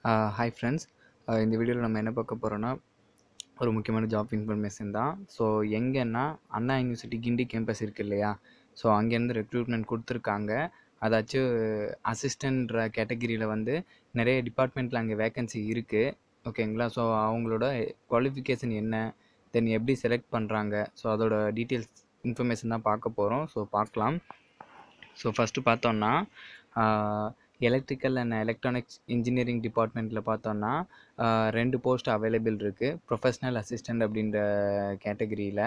Hi friends. இந்த வீடியோவில் நம்ம என்ன பார்க்க போகிறோன்னா ஒரு முக்கியமான ஜாப் இன்ஃபர்மேஷன் தான். ஸோ எங்கன்னா அண்ணா யூனிவர்சிட்டி கிண்டி கேம்பஸ் இருக்குது இல்லையா? ஸோ அங்கேருந்து ரெக்ரூட்மெண்ட் கொடுத்துருக்காங்க. அதாச்சும் அசிஸ்டன்ட்ற கேட்டகிரியில் வந்து நிறைய டிபார்ட்மெண்ட்டில் அங்கே வேக்கன்சி இருக்குது. ஓகேங்களா? ஸோ அவங்களோட குவாலிஃபிகேஷன் என்ன, தென் எப்படி செலக்ட் பண்ணுறாங்க, ஸோ அதோட டீட்டெயில்ஸ் இன்ஃபர்மேஷன் தான் பார்க்க போகிறோம். ஸோ பார்க்கலாம். ஸோ ஃபஸ்ட்டு பார்த்தோன்னா எலக்ட்ரிக்கல் அண்ட் எலக்ட்ரானிக்ஸ் இன்ஜினியரிங் டிபார்ட்மெண்ட்டில் பார்த்தோன்னா 2 போஸ்ட் அவைலபிள் இருக்குது. ப்ரொஃபஷ்னல் அசிஸ்டண்ட் அப்படின்ற கேட்டகிரியில்.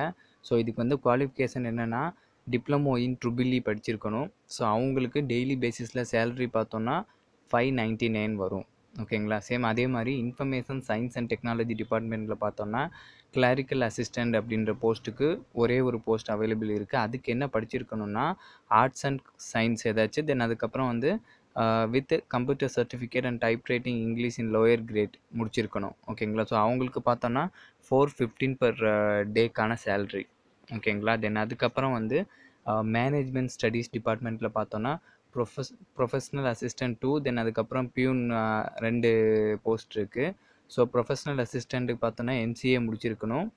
ஸோ இதுக்கு வந்து குவாலிஃபிகேஷன் என்னென்னா டிப்ளமோ இன் ட்ரிபிள் இ படிச்சிருக்கணும். ஸோ அவங்களுக்கு டெய்லி பேசிஸில் சேலரி பார்த்தோன்னா 599 வரும். ஓகேங்களா? சேம் அதே மாதிரி இன்ஃபர்மேஷன் சயின்ஸ் அண்ட் டெக்னாலஜி டிபார்ட்மெண்ட்டில் பார்த்தோன்னா கிளாரிக்கல் அசிஸ்டண்ட் அப்படின்ற போஸ்ட்டுக்கு ஒரே ஒரு போஸ்ட் அவைலபிள் இருக்குது. அதுக்கு என்ன படிச்சிருக்கணும்னா ஆர்ட்ஸ் அண்ட் சயின்ஸ் ஏதாச்சும், தென் அதுக்கப்புறம் வந்து with computer certificate and type writing English in lower great முடிச்சிருக்கணும். ஓகேங்களா? ஸோ அவங்களுக்கு பார்த்தோன்னா 415 per டேக்கான சேல்ரி. ஓகேங்களா? தென் அதுக்கப்புறம் வந்து மேனேஜ்மெண்ட் ஸ்டடீஸ் டிபார்ட்மெண்ட்டில் பார்த்தோன்னா ப்ரொஃபஷ்னல் அசிஸ்டண்ட் 2, தென் அதுக்கப்புறம் பியூன் 2 போஸ்ட் இருக்குது. ஸோ ப்ரொஃபஷ்னல் அசிஸ்டண்ட்டுக்கு பார்த்தோன்னா எம்சிஏ முடிச்சிருக்கணும்.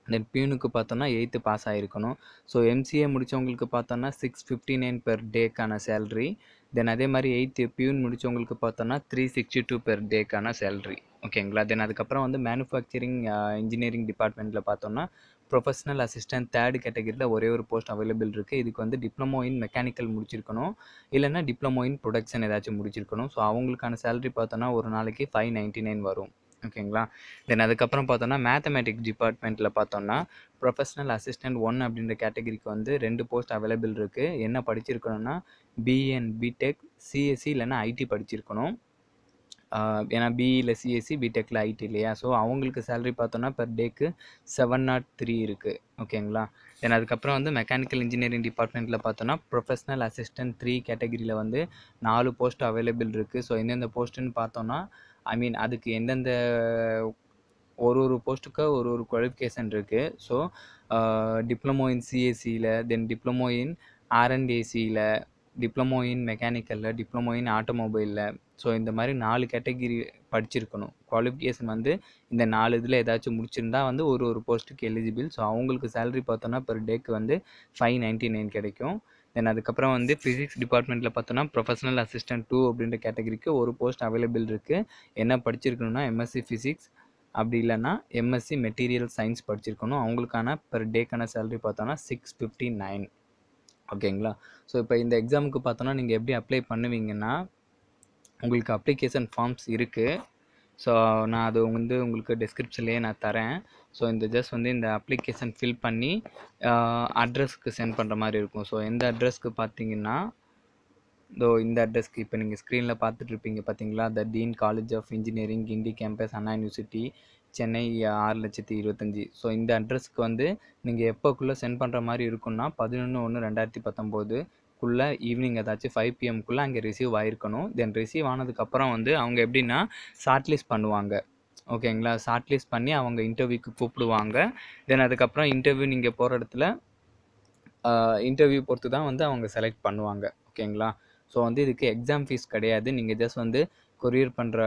தென் பியூனுக்கு பார்த்தோன்னா 8th பாஸ் ஆகிருக்கணும். ஸோ எம்சிஏ முடித்தவங்களுக்கு பார்த்தோன்னா 659 per டேக்கான சேல்ரி. தென் அதே மாதிரி 8th பியூன் முடித்தவங்களுக்கு பார்த்தோன்னா 362 per டேக்கான சேல்ரி. ஓகேங்களா? தென் அதுக்கப்புறம் வந்து மேனுஃபேக்சரிங் இன்ஜினியரிங் டிபார்ட்மெண்ட்டில் பார்த்தோன்னா ப்ரொஃபஷ்னல் அசிஸ்டன்ட் 3rd கேட்டகிரியில் ஒரே ஒரு போஸ்ட் அவைலபிள் இருக்குது. இதுக்கு வந்து டிப்ளமோ இன் மெக்கானிக்கல் முடிச்சிருக்கணும், இல்லைனா டிப்ளமோ இன் ப்ரொடக்ஷன் ஏதாச்சும் முடிச்சிருக்கணும். ஸோ அவங்களுக்கான சேலரி பார்த்தோன்னா ஒரு நாளைக்கு 599 வரும். ஓகேங்களா? தென் அதுக்கப்புறம் பார்த்தோன்னா மேத்தமேட்டிக்ஸ் டிபார்ட்மெண்ட்டில் பார்த்தோன்னா ப்ரொஃபஷ்னல் அசிஸ்டண்ட் 1 அப்படின்ற கேட்டகிரிக்கு வந்து 2 போஸ்ட் அவைலபிள் இருக்குது. என்ன படிச்சிருக்கணும்னா பிஏ அண்ட் பிடெக், சிஎஸ்சி இல்லைனா ஐடி படிச்சிருக்கணும். ஏன்னா பிஇ இல்லை சிஎஸ்சி, பிடெக்கில் ஐடி இல்லையா? ஸோ அவங்களுக்கு சேலரி பார்த்தோன்னா பெர் டேக்கு 703 இருக்குது. ஓகேங்களா? தென் அதுக்கப்புறம் வந்து மெக்கானிக்கல் இன்ஜினியரிங் டிபார்ட்மெண்ட்டில் பார்த்தோன்னா ப்ரொஃபஷ்னல் அசிஸ்டன்ட் 3 கேட்டகிரியில் வந்து 4 போஸ்ட் அவைலபிள் இருக்குது. ஸோ எந்தெந்த போஸ்ட்டுன்னு பார்த்தோன்னா அதுக்கு எந்தெந்த ஒரு போஸ்ட்டுக்கு ஒரு குவாலிஃபிகேஷன் இருக்குது. ஸோ டிப்ளமோ இன் சிஎஸ்சியில், தென் டிப்ளமோ இன் ஆர்என்டிசியில், டிப்ளமோ இன் மெக்கானிக்கலில், டிப்ளமோ இன் ஆட்டோமொபைலில். ஸோ இந்த மாதிரி 4 கேட்டகிரி படிச்சிருக்கணும். குவாலிஃபிகேஷன் வந்து இந்த 4 இதில் ஏதாச்சும் முடிச்சிருந்தா வந்து ஒரு போஸ்ட்டுக்கு எலிஜிபிள். ஸோ அவங்களுக்கு சேலரி பார்த்தோன்னா பெர் டேக்கு வந்து 599 கிடைக்கும். தென் அதுக்கப்புறம் வந்து ஃபிசிக்ஸ் டிபார்ட்மெண்ட்டில் பார்த்தோன்னா ப்ரொஃபஷ்னல் அசிஸ்டன்ட் 2 அப்படின்ற கேட்டகிரிக்கு ஒரு போஸ்ட் அவைலபிள் இருக்குது. என்ன படிச்சிருக்கணும்னா எம்எஸ்சி ஃபிசிக்ஸ், அப்படி இல்லைன்னா எம்எஸ்சி மெட்டீரியல் சயின்ஸ் படிச்சிருக்கணும். அவங்களுக்கான பெர் டேக்கான சேலரி பார்த்தோன்னா 659. ஓகேங்களா? ஸோ இப்போ இந்த எக்ஸாமுக்கு பார்த்தோன்னா நீங்கள் எப்படி அப்ளை பண்ணுவீங்கன்னா உங்களுக்கு அப்ளிகேஷன் ஃபார்ம்ஸ் இருக்குது. ஸோ நான் அது வந்து உங்களுக்கு டிஸ்கிரிப்ஷன்லேயே நான் தரேன். ஸோ இந்த ஜஸ்ட் வந்து இந்த அப்ளிகேஷன் ஃபில் பண்ணி அட்ரஸ்க்கு சென்ட் பண்ணுற மாதிரி இருக்கும். ஸோ எந்த அட்ரஸ்க்கு பார்த்தீங்கன்னா இந்த அட்ரஸ்க்கு இப்போ நீங்கள் ஸ்க்ரீனில் பார்த்துட்ருப்பீங்க பார்த்தீங்களா? The dean college of engineering Guindy campus, Anna university, Chennai 6,25,000. So இந்த அட்ரஸ்க்கு வந்து நீங்கள் எப்போக்குள்ளே சென்ட் பண்ணுற மாதிரி இருக்குன்னா 11/1/2019 ஈவினிங் ஏதாச்சும் 5 PM அங்கே ரிசீவ் ஆகிருக்கணும். தென் ரிசீவ் ஆனதுக்கப்புறம் வந்து அவங்க எப்படின்னா ஷார்ட் லிஸ்ட் பண்ணுவாங்க. ஓகேங்களா? ஷார்ட் லிஸ்ட் பண்ணி அவங்க இன்டர்வியூக்கு கூப்பிடுவாங்க. தென் அதுக்கப்புறம் இன்டர்வியூ நீங்கள் போகிற இடத்துல இன்டர்வியூ பொறுத்து தான் வந்து அவங்க செலக்ட் பண்ணுவாங்க. ஓகேங்களா? ஸோ வந்து இதுக்கு எக்ஸாம் ஃபீஸ் கிடையாது. நீங்கள் ஜஸ்ட் வந்து கொரியர் பண்ணுற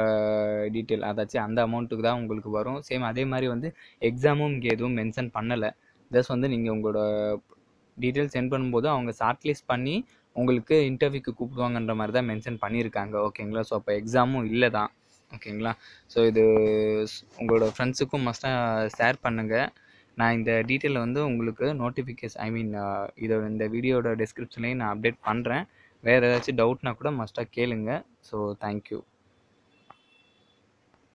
டீட்டெயில் அதாச்சும் அந்த அமௌண்ட்டுக்கு தான் உங்களுக்கு வரும். சேம் அதே மாதிரி வந்து எக்ஸாமும் இங்கே எதுவும் மென்ஷன் பண்ணலை. ஜஸ்ட் வந்து நீங்கள் உங்களோட டீட்டெயில் சென்ட் பண்ணும்போது அவங்க ஷார்ட் லிஸ்ட் பண்ணி உங்களுக்கு இன்டர்வியூக்கு கூப்பிடுவாங்கன்ற மாதிரி தான் மென்ஷன் பண்ணியிருக்காங்க. ஓகேங்களா? ஸோ அப்போ எக்ஸாமும் இல்லை தான். ஓகேங்களா? ஸோ இது உங்களோட ஃப்ரெண்ட்ஸுக்கும் மஸ்ட்டாக ஷேர் பண்ணுங்கள். நான் இந்த டீட்டெயிலை வந்து உங்களுக்கு நோட்டிஃபிகேஷன் இதோட இந்த வீடியோட டிஸ்கிரிப்ஷன்லேயும் நான் அப்டேட் பண்ணுறேன். வேறு ஏதாச்சும் டவுட்னா கூட மஸ்ட்டாக கேளுங்க. So thank you.